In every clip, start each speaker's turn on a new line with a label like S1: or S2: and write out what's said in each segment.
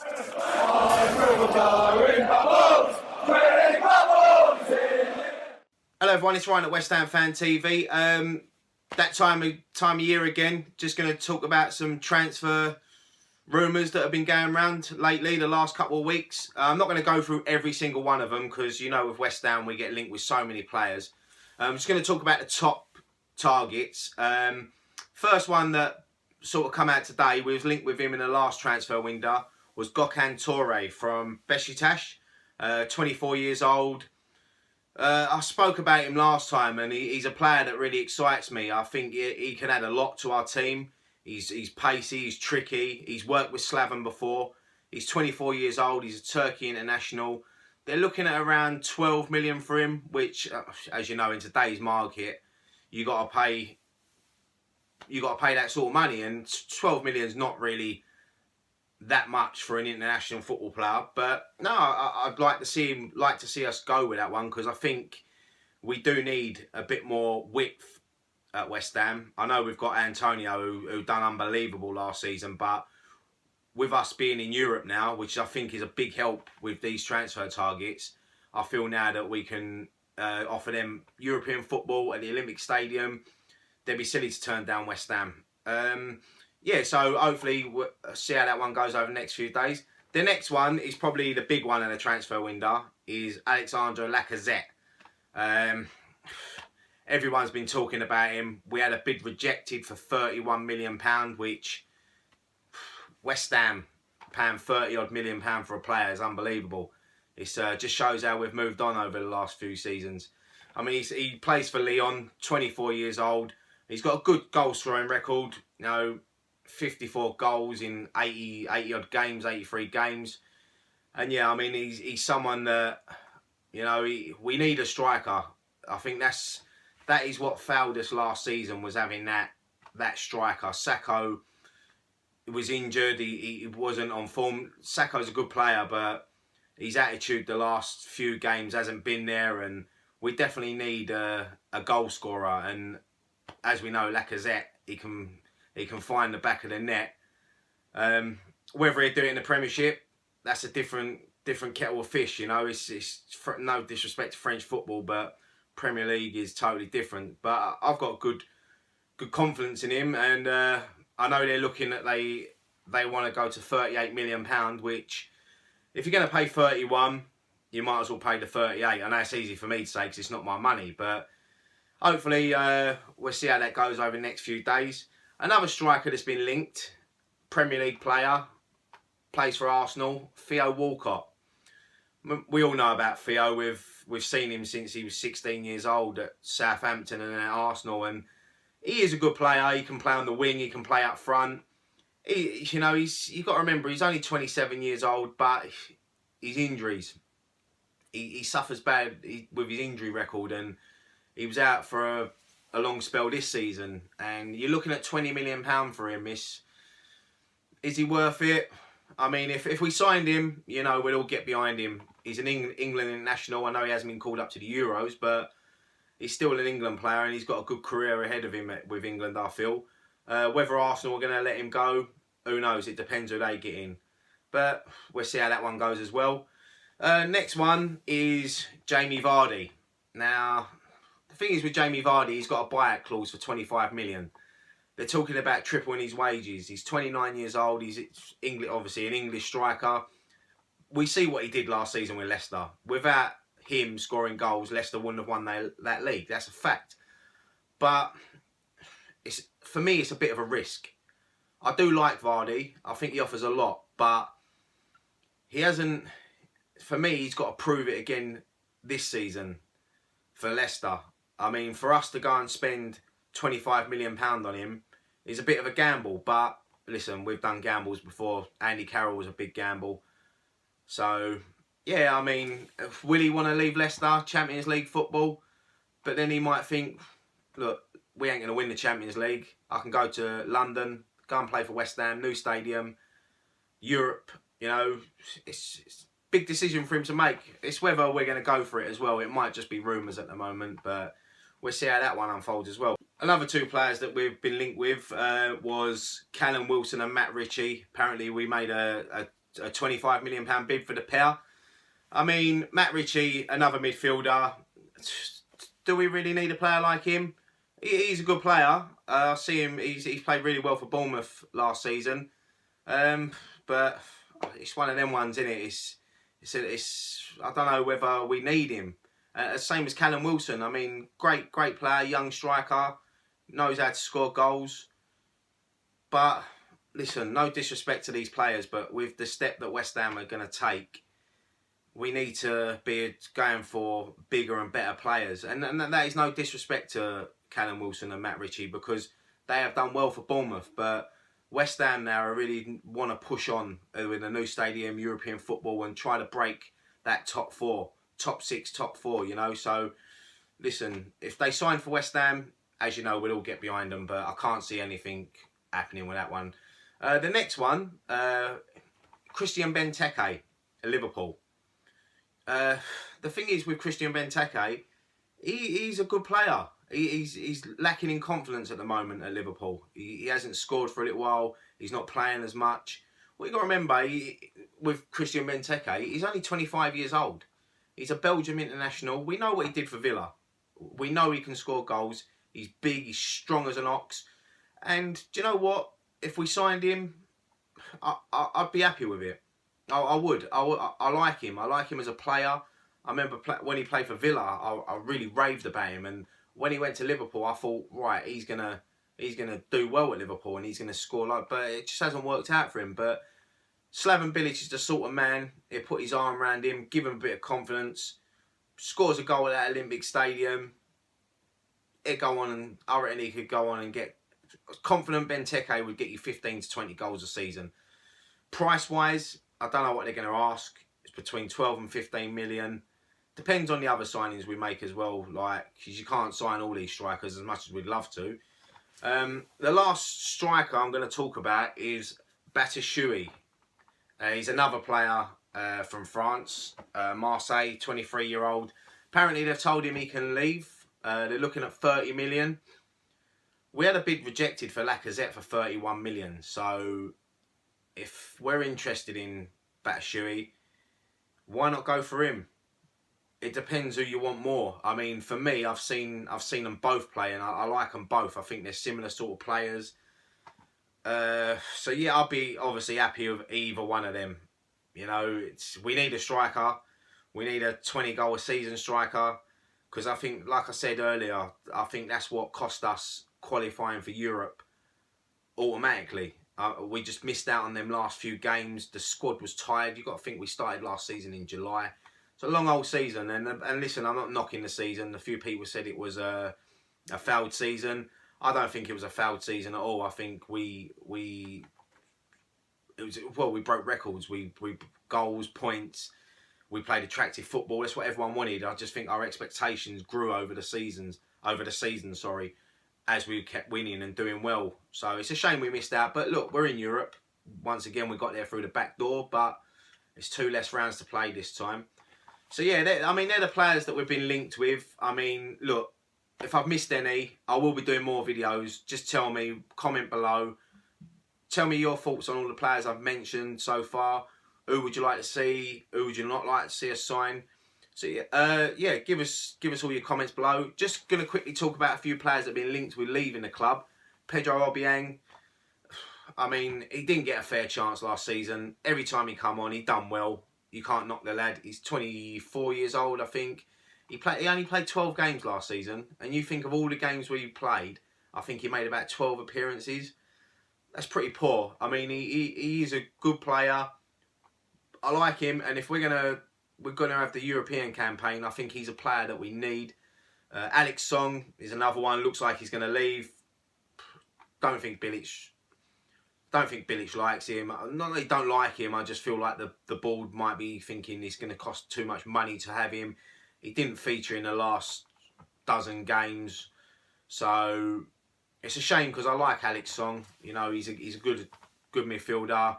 S1: Hello everyone, it's Ryan at West Ham Fan TV. That time of year again, just going to talk about some transfer rumours that have been going around lately, the last couple of weeks. I'm not going to go through every single one of them because, you know, with West Ham we get linked with so many players. I'm just going to talk about the top targets. First one that sort of come out today, we was linked with him in the last transfer window, was Gökhan Töre from Beşiktaş, 24 years old. I spoke about him last time, and he's a player that really excites me. I think he can add a lot to our team. He's pacey, he's tricky. He's worked with Slaven before. He's 24 years old. He's a Turkey international. They're looking at around 12 million for him, which, as you know, in today's market, you got to pay that sort of money, and 12 million is not really that much for an international football player. But no, I'd like to see us go with that one, because I think we do need a bit more width at West Ham. I know we've got Antonio who done unbelievable last season, but with us being in Europe now, which I think is a big help with these transfer targets, I feel now that we can offer them European football at the Olympic Stadium. They'd be silly to turn down West Ham. Yeah, so hopefully we'll see how that one goes over the next few days. The next one is probably the big one in the transfer window, is Alexandre Lacazette. Everyone's been talking about him. We had a bid rejected for £31 million, which West Ham paying £30 million for a player is unbelievable. It just shows how we've moved on over the last few seasons. I mean, he plays for Lyon, 24 years old. He's got a good goal scoring record, you know, 54 goals in 80 odd games, 83 games. And yeah, I mean, he's someone that, you know, we need a striker. I think that is what failed us last season, was having that striker. Sacco was injured, he wasn't on form. Sacco's a good player, but his attitude the last few games hasn't been there, and we definitely need a goal scorer. And as we know, Lacazette, he can find the back of the net. Whether he'd do it in the Premiership, that's a different kettle of fish. You know, it's no disrespect to French football, but Premier League is totally different. But I've got good confidence in him, and I know they're looking at they want to go to £38 million, which if you're going to pay 31, you might as well pay the 38. I know it's easy for me to say because it's not my money, but hopefully we'll see how that goes over the next few days. Another striker that's been linked, Premier League player, plays for Arsenal, Theo Walcott. We all know about Theo. We've seen him since he was 16 years old at Southampton and at Arsenal, and he is a good player. He can play on the wing, he can play up front. You've got to remember, he's only 27 years old, but his injuries, he suffers bad with his injury record, and he was out for a long spell this season, and you're looking at £20 million for him. Is he worth it? I mean, if we signed him, you know, we'd all get behind him. He's an England international. I know he hasn't been called up to the Euros, but he's still an England player, and he's got a good career ahead of him with England, I feel. Whether Arsenal are going to let him go, who knows? It depends who they get in. But we'll see how that one goes as well. Next one is Jamie Vardy. Now, the thing is with Jamie Vardy, he's got a buyout clause for 25 million. They're talking about tripling his wages. He's 29 years old. He's obviously an English striker. We see what he did last season with Leicester. Without him scoring goals, Leicester wouldn't have won that league. That's a fact. But for me, it's a bit of a risk. I do like Vardy. I think he offers a lot. But he hasn't... For me, he's got to prove it again this season for Leicester. I mean, for us to go and spend £25 million on him is a bit of a gamble. But listen, we've done gambles before. Andy Carroll was a big gamble. So, yeah, I mean, will he want to leave Leicester, Champions League football? But then he might think, look, we ain't going to win the Champions League. I can go to London, go and play for West Ham, new stadium, Europe. You know, it's a big decision for him to make. It's whether we're going to go for it as well. It might just be rumours at the moment, but we'll see how that one unfolds as well. Another two players that we've been linked with was Callum Wilson and Matt Ritchie. Apparently we made a a £25 million bid for the pair. I mean, Matt Ritchie, another midfielder. Do we really need a player like him? He's a good player. I see him. He's played really well for Bournemouth last season. But it's one of them ones, isn't it? It's I don't know whether we need him. Same as Callum Wilson. I mean, great player, young striker, knows how to score goals. But listen, no disrespect to these players, but with the step that West Ham are going to take, we need to be going for bigger and better players. And that is no disrespect to Callum Wilson and Matt Ritchie, because they have done well for Bournemouth. But West Ham now really want to push on with a new stadium, European football, and try to break that top four, top six, top four, you know. So, listen, if they sign for West Ham, as you know, we'll all get behind them, but I can't see anything happening with that one. The next one, Christian Benteke at Liverpool. The thing is with Christian Benteke, he's a good player. He's lacking in confidence at the moment at Liverpool. He hasn't scored for a little while. He's not playing as much. What you got to remember with Christian Benteke, he's only 25 years old. He's a Belgium international. We know what he did for Villa. We know he can score goals. He's big. He's strong as an ox. And do you know what? If we signed him, I'd be happy with it. I would. I like him. I like him as a player. I remember when he played for Villa, I really raved about him. And when he went to Liverpool, I thought, right, he's gonna do well at Liverpool and he's gonna score but it just hasn't worked out for him. But Slaven Bilic is the sort of man. He'll put his arm around him, give him a bit of confidence, scores a goal at that Olympic Stadium. I reckon he could go on and get confident. Benteke would get you 15 to 20 goals a season. Price wise, I don't know what they're going to ask. It's between 12 and 15 million. Depends on the other signings we make as well. Because you can't sign all these strikers as much as we'd love to. The last striker I'm going to talk about is Batshuayi. He's another player from France, Marseille, 23-year-old. Apparently they've told him he can leave. They're looking at 30 million. We had a bid rejected for Lacazette for 31 million. So if we're interested in Batshuayi, why not go for him? It depends who you want more. I mean, for me, I've seen them both play, and I like them both. I think they're similar sort of players. So yeah, I'll be obviously happy with either one of them. You know, we need a striker. We need a 20-goal a season striker, because I think, like I said earlier, I think that's what cost us qualifying for Europe automatically. We just missed out on them last few games. The squad was tired. You've got to think we started last season in July. It's a long old season. And listen, I'm not knocking the season. A few people said it was a failed season. I don't think it was a failed season at all. I think we broke records. We goals, points. We played attractive football. That's what everyone wanted. I just think our expectations grew over the season, as we kept winning and doing well. So it's a shame we missed out. But look, we're in Europe. Once again, we got there through the back door, but it's 2 less rounds to play this time. So yeah, they're the players that we've been linked with. I mean, look, if I've missed any, I will be doing more videos. Just tell me, comment below. Tell me your thoughts on all the players I've mentioned so far. Who would you like to see? Who would you not like to see us sign? So yeah, give us all your comments below. Just going to quickly talk about a few players that have been linked with leaving the club. Pedro Obiang. I mean, he didn't get a fair chance last season. Every time he come on, he done well. You can't knock the lad. He's 24 years old, I think. He only played 12 games last season. And you think of all the games where he played, I think he made about 12 appearances. That's pretty poor. I mean, he is a good player. I like him, and if we're gonna have the European campaign, I think he's a player that we need. Alex Song is another one. Looks like he's gonna leave. Don't think Bilic likes him. Not that I don't like him. I just feel like the board might be thinking it's gonna cost too much money to have him. He didn't feature in the last dozen games, so it's a shame because I like Alex Song. You know, he's a good midfielder.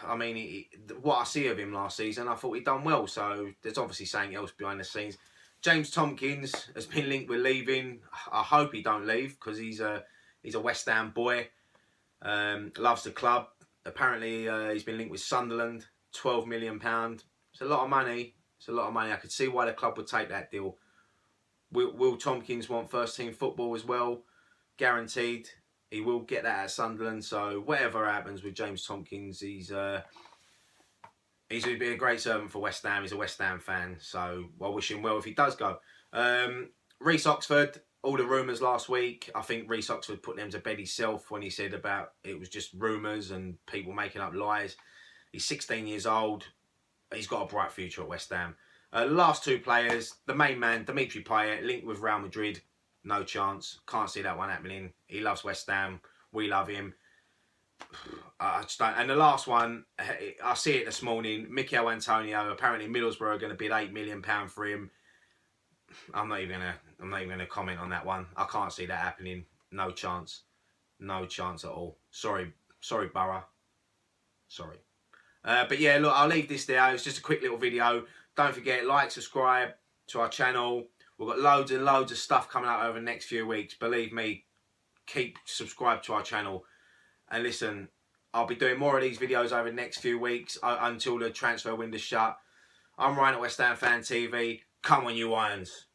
S1: I mean, what I see of him last season, I thought he'd done well. So there's obviously something else behind the scenes. James Tompkins has been linked with leaving. I hope he don't leave because he's a West Ham boy. Loves the club. Apparently, he's been linked with Sunderland, £12 million. It's a lot of money. It's a lot of money. I could see why the club would take that deal. Will Tompkins want first team football as well? Guaranteed. He will get that at Sunderland. So whatever happens with James Tompkins, he's going to be a great servant for West Ham. He's a West Ham fan, so I wish him well if he does go. Reece Oxford, all the rumours last week. I think Reece Oxford put them to bed himself when he said about it was just rumours and people making up lies. He's 16 years old. He's got a bright future at West Ham. Last two players, the main man, Dimitri Payet, linked with Real Madrid. No chance. Can't see that one happening. He loves West Ham. We love him. I just don't. And the last one, I see it this morning. Mikel Antonio. Apparently Middlesbrough are going to bid £8 million for him. I'm not even gonna comment on that one. I can't see that happening. No chance. No chance at all. Sorry, Borough. Sorry. But yeah, look, I'll leave this there. It's just a quick little video. Don't forget, like, subscribe to our channel. We've got loads and loads of stuff coming out over the next few weeks. Believe me, keep subscribed to our channel. And listen, I'll be doing more of these videos over the next few weeks until the transfer window's shut. I'm Ryan at West Ham Fan TV. Come on, you Irons.